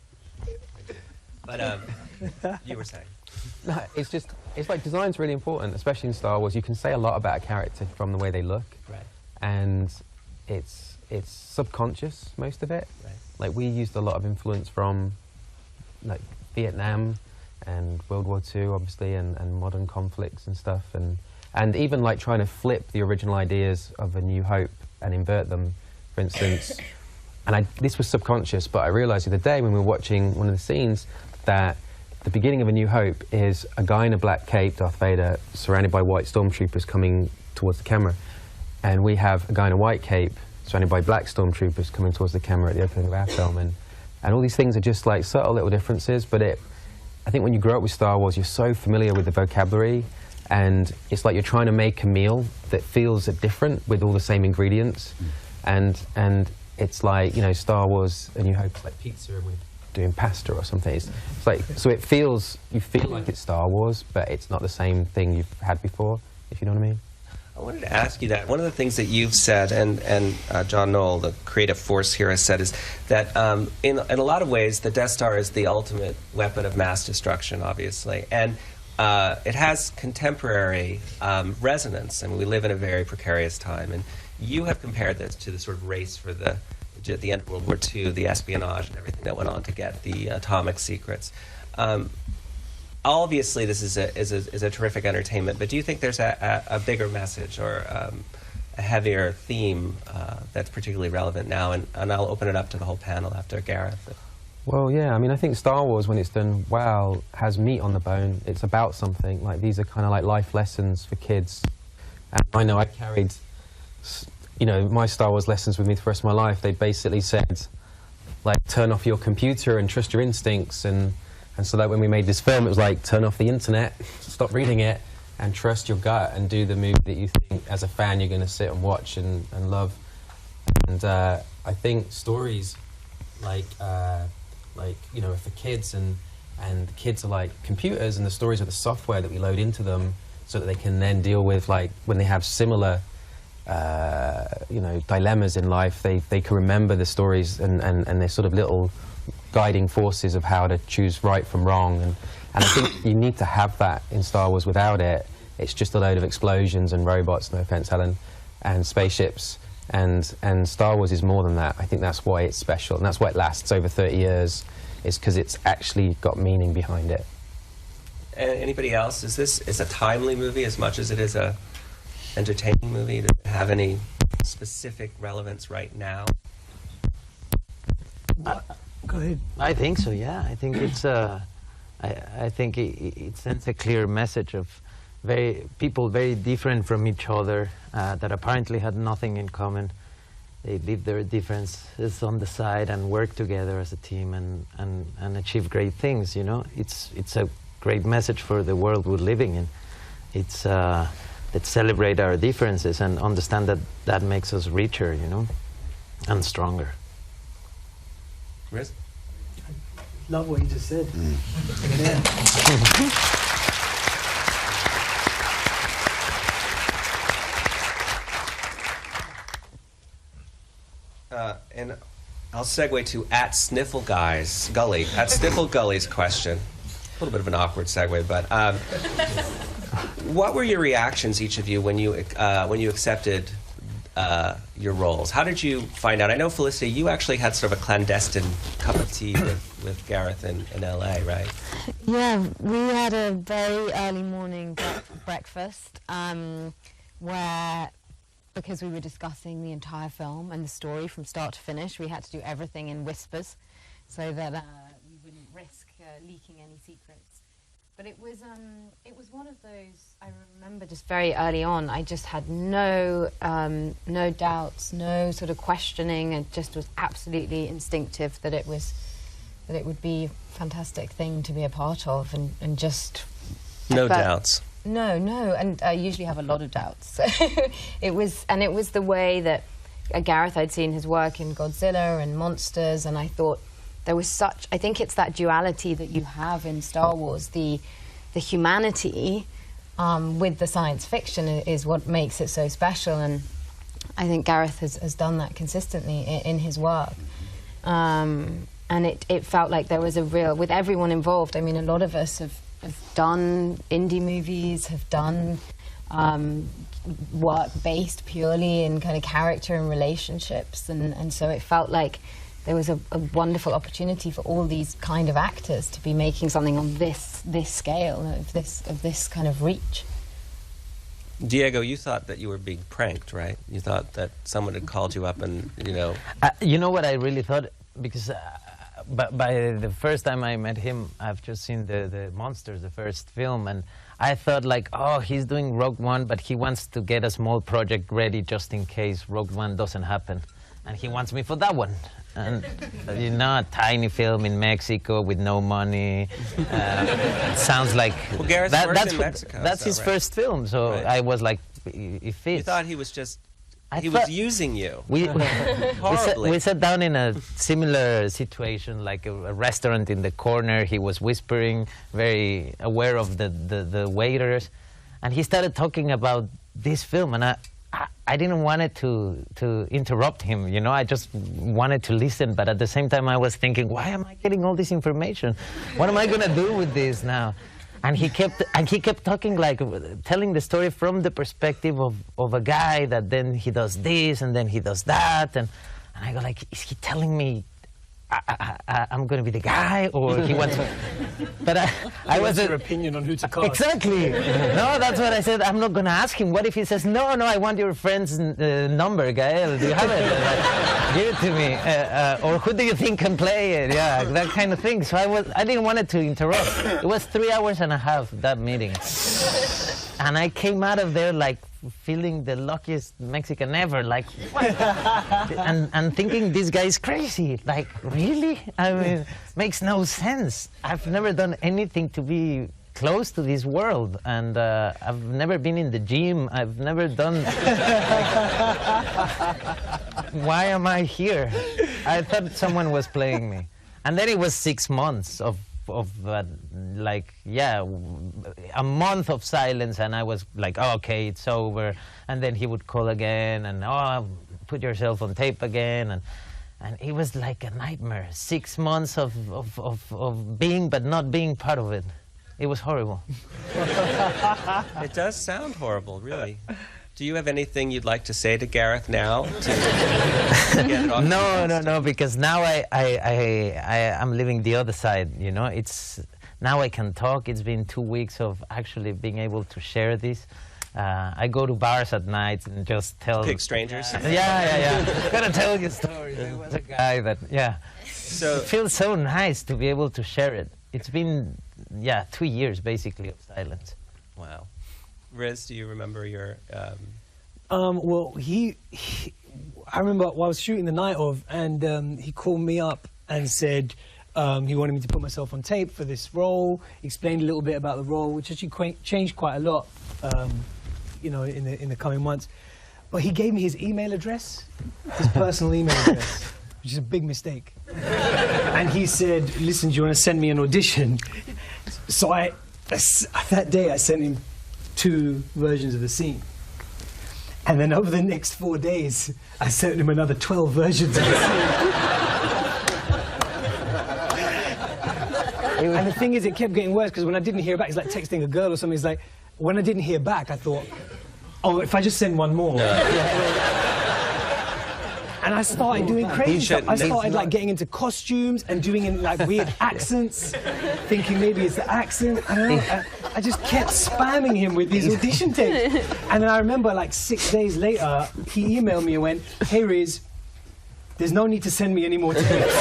But you were saying? No, it's like design's really important, especially in Star Wars. You can say a lot about a character from the way they look. Right. And it's subconscious, most of it. Right. Like, we used a lot of influence from like Vietnam and World War II, obviously, and modern conflicts and stuff, and even like trying to flip the original ideas of A New Hope and invert them, for instance. And this was subconscious, but I realized the other day when we were watching one of the scenes that the beginning of A New Hope is a guy in a black cape, Darth Vader, surrounded by white stormtroopers coming towards the camera. And we have a guy in a white cape surrounded by black stormtroopers coming towards the camera at the opening of our film. And all these things are just like subtle little differences, but I think when you grow up with Star Wars, you're so familiar with the vocabulary, and it's like you're trying to make a meal that feels different with all the same ingredients. And it's like, Star Wars, and you hope like pizza and we're doing pasta or something. It's like, so you feel like it's Star Wars, but it's not the same thing you've had before, if you know what I mean. I wanted to ask you that. One of the things that you've said, and John Knoll, the creative force here, has said, is that in a lot of ways, the Death Star is the ultimate weapon of mass destruction, obviously. And it has contemporary resonance. I mean, we live in a very precarious time. And you have compared this to the sort of race for the at the end of World War II, the espionage and everything that went on to get the atomic secrets. Obviously, this is a terrific entertainment, but do you think there's a bigger message or a heavier theme that's particularly relevant now? And I'll open it up to the whole panel after Gareth. Well, yeah, I mean, I think Star Wars, when it's done well, has meat on the bone. It's about something. Like, these are kind of like life lessons for kids. And I know I carried, you know, my Star Wars lessons with me for the rest of my life. They basically said, like, turn off your computer and trust your instincts. And so that when we made this film, it was like, turn off the internet, stop reading it, and trust your gut and do the movie that you think, as a fan, you're going to sit and watch and love. And I think stories like, you know, for kids, and the kids are like computers, and the stories are the software that we load into them so that they can then deal with, like, when they have similar, you know, dilemmas in life, they can remember the stories and they're sort of little guiding forces of how to choose right from wrong. And I think you need to have that in Star Wars. Without it, it's just a load of explosions and robots, no offense, Helen, and spaceships. And Star Wars is more than that. I think that's why it's special, and that's why it lasts over 30 years, is because it's actually got meaning behind it. Anybody else? Is this a timely movie as much as it is a entertaining movie? Does it have any specific relevance right now? Go ahead. I think so. Yeah, I think it's. I think it sends a clear message of people very different from each other that apparently had nothing in common. They leave their differences on the side and work together as a team and achieve great things. You know, it's a great message for the world we're living in. It's let's celebrate our differences and understand that makes us richer, you know, and stronger. Riz? Love what you just said. And I'll segue to at Sniffle Gully's question. A little bit of an awkward segue, but what were your reactions, each of you, when you accepted your roles? How did you find out? I know, Felicity, you actually had sort of a clandestine cup of tea with Gareth in LA, right? Yeah, we had a very early morning breakfast where, because we were discussing the entire film and the story from start to finish, we had to do everything in whispers so that we wouldn't risk leaking any secrets. But it was one of those, I remember just very early on, I just had no doubts, no sort of questioning. It just was absolutely instinctive that it would be a fantastic thing to be a part of, and just... No doubts. No, and I usually have a lot of doubts. So it was the way that Gareth, I'd seen his work in Godzilla and Monsters, and I thought there was I think it's that duality that you have in Star Wars, the humanity with the science fiction is what makes it so special, and I think Gareth has done that consistently in his work. And it felt like there was a real, with everyone involved, I mean, a lot of us have done indie movies, have done work based purely in kind of character and relationships, and so it felt like there was a wonderful opportunity for all these kind of actors to be making something on this scale, of this kind of reach. Diego, you thought that you were being pranked, right? You thought that someone had called you up and, you know... You know what I really thought? Because by the first time I met him, I've just seen the Monsters, the first film, and I thought, like, oh, he's doing Rogue One, but he wants to get a small project ready just in case Rogue One doesn't happen. And he wants me for that one. And, you know, a tiny film in Mexico with no money. It sounds like... Well, Gareth worked in Mexico. That's his first film, so right. I was like, it fits. You thought he was just... He was using you. We sat down in a similar situation, like a restaurant in the corner. He was whispering, very aware of the waiters. And he started talking about this film, and I didn't want it to interrupt him, you know. I just wanted to listen, but at the same time I was thinking, why am I getting all this information? What am I going to do with this now? And he kept talking, like telling the story from the perspective of a guy that then he does this and then he does that, and And I go like, is he telling me I'm going to be the guy, or he wants? But I was your opinion on who to cast. Exactly. No, that's what I said. I'm not going to ask him. What if he says, no, I want your friend's number, Gael? Do you have it? Give it to me. Or who do you think can play it? Yeah, that kind of thing. So I didn't want it to interrupt. It was 3 hours and a half, that meeting. And I came out of there like feeling the luckiest Mexican ever, like, what? and thinking this guy's crazy. Like, really? I mean, makes no sense. I've never done anything to be close to this world, and I've never been in the gym. I've never done. Why am I here? I thought someone was playing me, and then it was 6 months of like, yeah, a month of silence, and I was like, oh, okay, it's over. And then he would call again, and oh, put yourself on tape again, and it was like a nightmare. 6 months of being but not being part of it. It was horrible. It does sound horrible, really. Do you have anything you'd like to say to Gareth now? No, because now I'm living the other side, you know. Now I can talk. It's been 2 weeks of actually being able to share this. I go to bars at night and just tell... Pick strangers? Yeah. Gotta tell you stories. There was a guy that, So it feels so nice to be able to share it. It's been, 2 years, basically, of silence. Wow. Riz, do you remember your... Well, I remember I was shooting the night of, and he called me up and said he wanted me to put myself on tape for this role, explained a little bit about the role, which actually changed quite a lot, you know, in the coming months. But he gave me his email address, his personal email address, which is a big mistake. And he said, listen, do you want to send me an audition? So that day I sent him 2 versions of the scene. And then over the next 4 days, I sent him another 12 versions of the scene. And the thing is, it kept getting worse, because when I didn't hear back, it's like texting a girl or something. It's like, when I didn't hear back, I thought, oh, if I just send one more. And I started doing crazy stuff. I started like getting into costumes and doing like weird accents, thinking maybe it's the accent. I don't know. I just kept spamming him with these audition tapes. And then I remember like 6 days later, he emailed me and went, hey Riz, there's no need to send me any more tapes.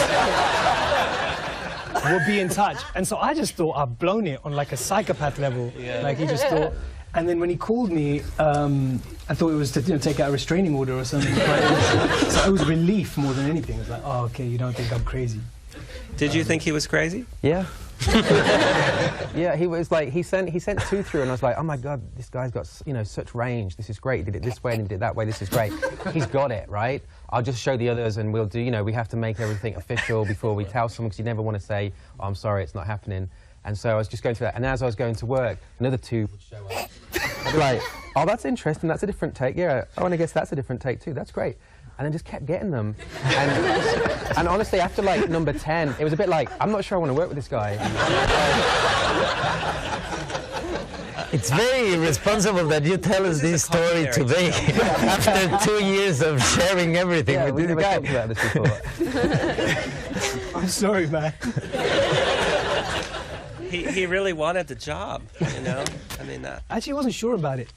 We'll be in touch. And so I just thought I'd blown it on like a psychopath level. Yeah. Like he just thought. And then when he called me, I thought it was to take out a restraining order or something. So it was relief more than anything. It was like, oh, okay, you don't think I'm crazy. Did you think he was crazy? Yeah. Yeah, he was like, he sent 2 through, and I was like, oh my God, this guy's got, you know, such range. This is great. He did it this way and he did it that way. This is great. He's got it, right? I'll just show the others, and we'll do, you know, we have to make everything official before we tell someone, because you never want to say, oh, I'm sorry, it's not happening. And so I was just going through that, and as I was going to work, another 2 would show up. I'd be like, oh, that's interesting, that's a different take. Yeah, oh, and I guess that's a different take too. That's great. And I just kept getting them. And honestly, after like number 10, it was a bit like, I'm not sure I want to work with this guy. It's very irresponsible that you tell us this story today, after 2 years of sharing everything with this guy. About this before. I'm sorry, man. He really wanted the job, you know? I mean, Actually, I wasn't sure about it.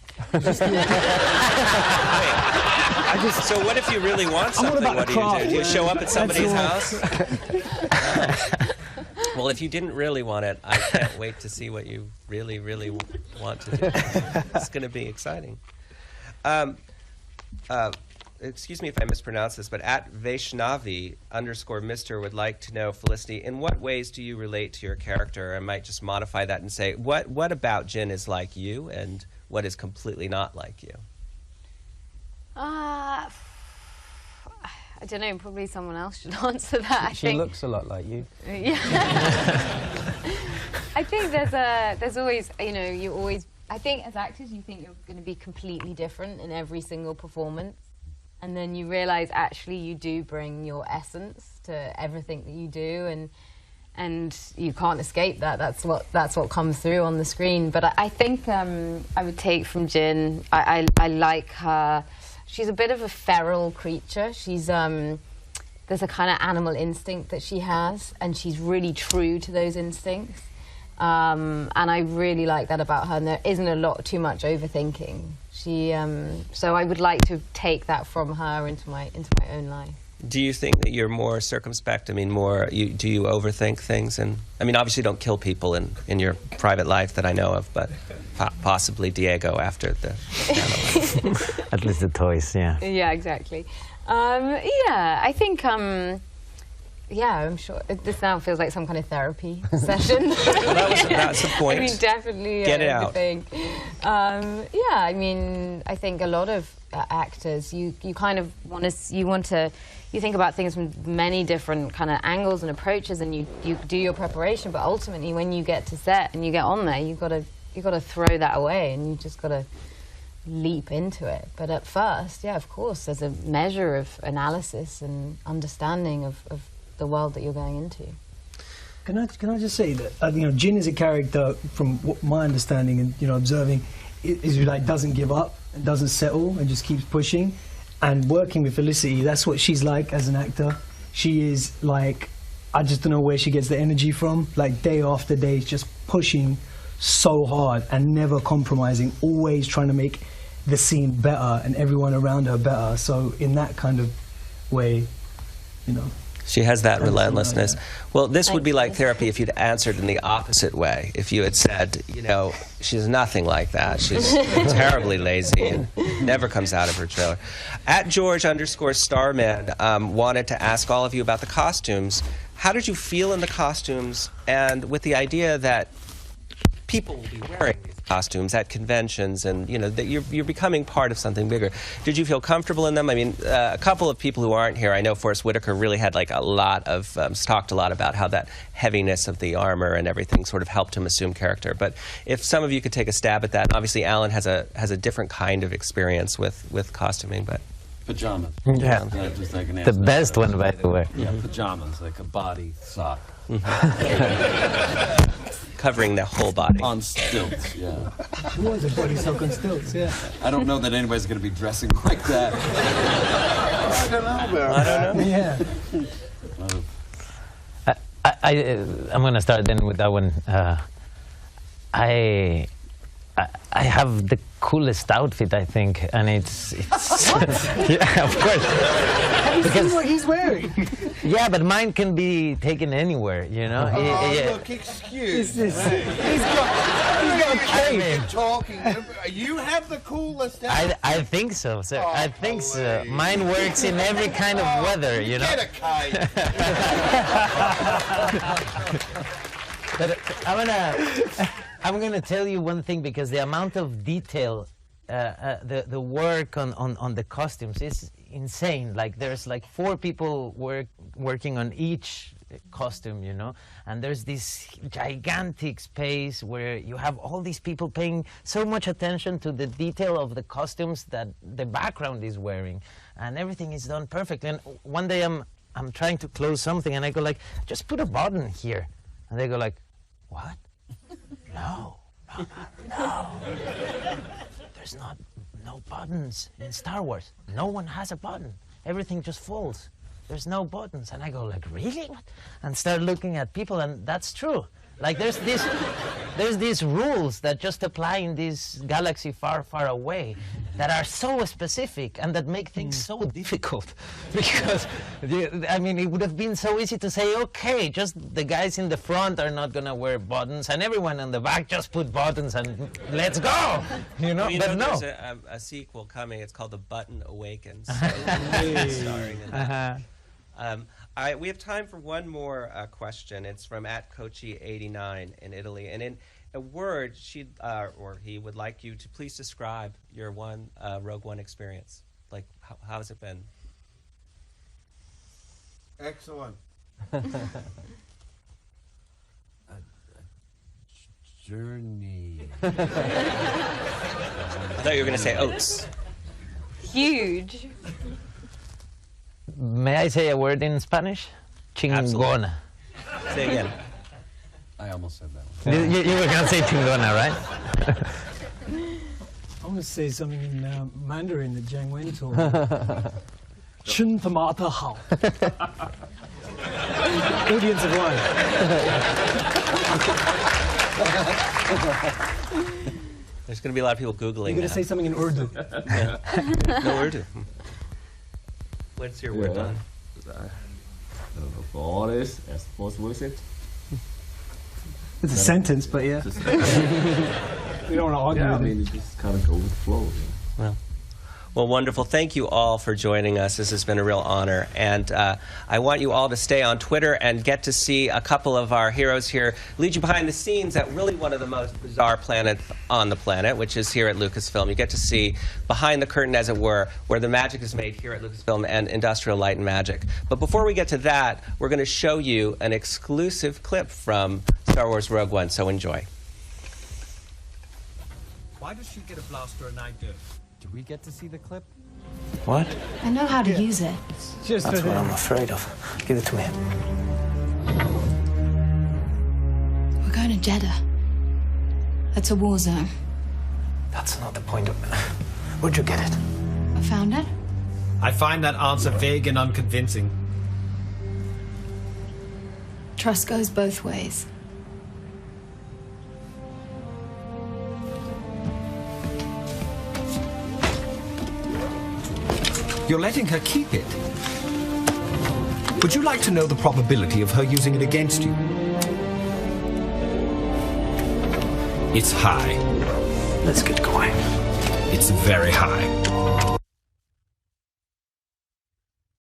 So what if you really want something? What do you do? Do you show up at somebody's house? Well, if you didn't really want it, I can't wait to see what you really, really want to do. It's going to be exciting. Excuse me if I mispronounce this, but at Vaishnavi_Mr. would like to know, Felicity, in what ways do you relate to your character? I might just modify that and say, what about Jin is like you, and what is completely not like you? I don't know, probably someone else should answer that. She looks a lot like you. Yeah. I think there's always, you know, I think as actors you think you're going to be completely different in every single performance. And then you realise actually you do bring your essence to everything that you do, and you can't escape that. That's what comes through on the screen. But I think I would take from Jin, I like her. She's a bit of a feral creature. She's there's a kind of animal instinct that she has, and she's really true to those instincts. And I really like that about her, and there isn't a lot too much overthinking. So I would like to take that from her into my own life. Do you think that you're more circumspect? I mean, do you overthink things? And I mean, obviously, you don't kill people in your private life that I know of, but possibly Diego after the. At least the toys, yeah. Yeah, exactly. Yeah, I think. Yeah, I'm sure. This now feels like some kind of therapy session. That's the point. I mean, definitely. Get it out. Yeah, I mean, I think a lot of actors, you kind of you think about things from many different kind of angles and approaches, and you do your preparation. But ultimately, when you get to set and you get on there, you've got to throw that away, and you just got to leap into it. But at first, yeah, of course, there's a measure of analysis and understanding of the world that you're going into. Can I just say that Jin is a character, from my understanding and observing, is who like doesn't give up and doesn't settle and just keeps pushing. And working with Felicity, that's what she's like as an actor. She is like, I just don't know where she gets the energy from. Like day after day, just pushing so hard and never compromising, always trying to make the scene better and everyone around her better. So in that kind of way, She has that relentlessness. Well, this would be like therapy if you'd answered in the opposite way. If you had said, she's nothing like that. She's terribly lazy and never comes out of her trailer. @George_Starman wanted to ask all of you about the costumes. How did you feel in the costumes, and with the idea that people will be wearing these costumes at conventions, and that you're becoming part of something bigger? Did you feel comfortable in them? I mean, a couple of people who aren't here, I know Forrest Whitaker really had like talked a lot about how that heaviness of the armor and everything sort of helped him assume character. But if some of you could take a stab at that, and obviously Alan has a different kind of experience with costuming, but. Pajamas. Yeah. Just like an The best one, by the way. Yeah, pajamas, like a body sock. Covering the whole body. On stilts, yeah. It was a body sock on stilts, yeah. I don't know that anybody's going to be dressing like that. I don't know. I don't know. Yeah. I'm going to start then with that one. I have the coolest outfit, I think, and it's yeah, of course. Have you seen what he's wearing? Yeah, but mine can be taken anywhere, Oh, yeah. look, excuse me. He's got a cape. Talking. You have the coolest outfit. I think so, sir. Oh, I think so. please. Mine works in every kind of weather, Get a cape. But I'm gonna tell you one thing, because the amount of detail, the work on the costumes is insane. Like there's like 4 people working on each costume, and there's this gigantic space where you have all these people paying so much attention to the detail of the costumes that the background is wearing, and everything is done perfectly. And one day I'm trying to close something, and I go like, just put a button here, and they go like, what? No. There's no buttons in Star Wars. No one has a button. Everything just folds. There's no buttons. And I go like, really? What? And start looking at people, and that's true. Like there's these rules that just apply in this galaxy far, far away that are so specific and that make things so difficult. Because, I mean, it would have been so easy to say, okay, just the guys in the front are not going to wear buttons, and everyone in the back just put buttons and let's go, Well, but no. There's a sequel coming. It's called The Button Awakens. Starring in that. We have time for one more question. It's from @Kochi89 in Italy. And in a word, she or he would like you to please describe your Rogue One experience. Like, how has it been? Excellent. Journey. I thought you were going to say oats. Huge. May I say a word in Spanish? Chingona. Say again. I almost said that one. You were going to say chingona, right? I'm going to say something in Mandarin that Jiang Wen taught me. 真他妈的好. Audience of one. There's going to be a lot of people Googling You're going to that. say something in Urdu. No Urdu. What's your word on? For all this, as most words it. It's a sentence, but yeah. We don't want to argue Yeah, I with mean, it. it just kind of go with the flow. Well, wonderful. Thank you all for joining us. This has been a real honor. And I want you all to stay on Twitter and get to see a couple of our heroes here lead you behind the scenes at really one of the most bizarre planets on the planet, which is here at Lucasfilm. You get to see behind the curtain, as it were, where the magic is made here at Lucasfilm and Industrial Light and Magic. But before we get to that, we're going to show you an exclusive clip from Star Wars Rogue One, so enjoy. Why does she get a blaster and I don't? Do we get to see the clip? What? I know how to use it. Just That's for what the- I'm afraid of. Give it to me. We're going to Jeddah. That's a war zone. That's not the point of... Where'd you get it? I found it. I find that answer vague and unconvincing. Trust goes both ways. You're letting her keep it. Would you like to know the probability of her using it against you? It's high. Let's get going. It's very high.